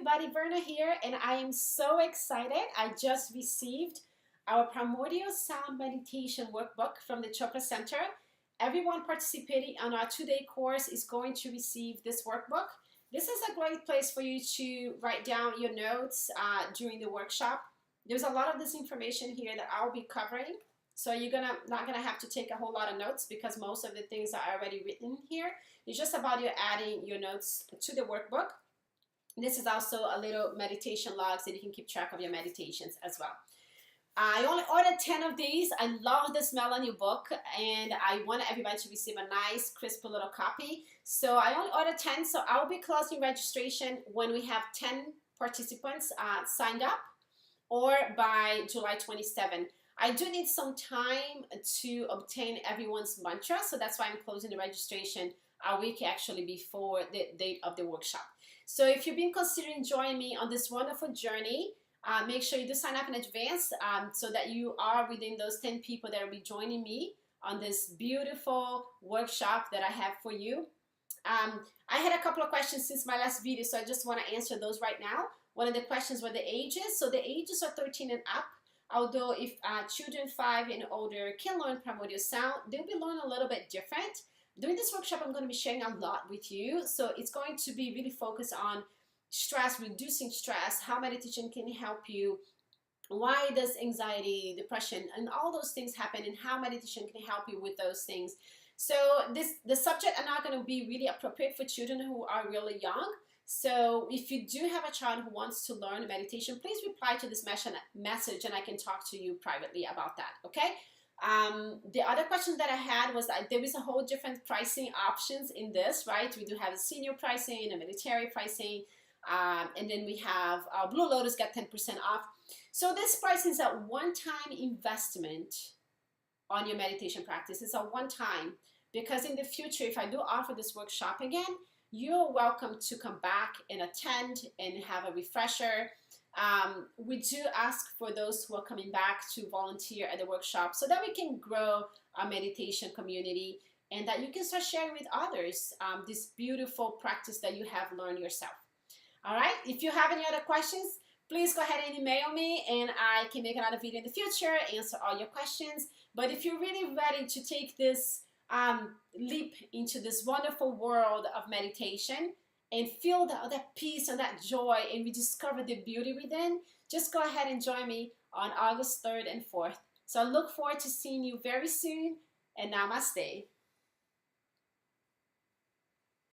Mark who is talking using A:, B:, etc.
A: everybody, Verna here, and I am so excited. I just received our Primordial Sound Meditation Workbook from the Chopra Center. Everyone participating on our 2-day course is going to receive this workbook. This is a great place for you to write down your notes during the workshop. There's a lot of this information here that I'll be covering, so you're not gonna have to take a whole lot of notes because most of the things are already written here. It's just about you adding your notes to the workbook. This is also a little meditation log so you can keep track of your meditations as well. I only ordered 10 of these. I love the smell on your book, and I want everybody to receive a nice, crisp little copy. So I only ordered 10, so I'll be closing registration when we have 10 participants signed up, or by July 27. I do need some time to obtain everyone's mantra, so that's why I'm closing the registration a week actually before the date of the workshop. So if you've been considering joining me on this wonderful journey, make sure you do sign up in advance so that you are within those 10 people that will be joining me on this beautiful workshop that I have for you. I had a couple of questions since my last video, so I just want to answer those right now. One of the questions were the ages. So the ages are 13 and up. Although if children 5 and older can learn primordial sound, they'll be learning a little bit different. During this workshop, I'm going to be sharing a lot with you. So it's going to be really focused on stress, reducing stress, how meditation can help you, why does anxiety, depression, and all those things happen, and how meditation can help you with those things. So the subject are not going to be really appropriate for children who are really young. So if you do have a child who wants to learn meditation, please reply to this message and I can talk to you privately about that, okay? The other question that I had was that there is a whole different pricing options in this, right? We do have a senior pricing, a military pricing, and then we have Blue Lotus got 10% off. So this pricing is a one-time investment on your meditation practice. It's a one-time, because in the future, if I do offer this workshop again, you're welcome to come back and attend and have a refresher. We do ask for those who are coming back to volunteer at the workshop so that we can grow our meditation community and that you can start sharing with others this beautiful practice that you have learned yourself. All right, if you have any other questions, please go ahead and email me and I can make another video in the future, answer all your questions. But if you're really ready to take this leap into this wonderful world of meditation and feel that peace and that joy and rediscover the beauty within, just go ahead and join me on August 3rd and 4th. So I look forward to seeing you very soon, and namaste.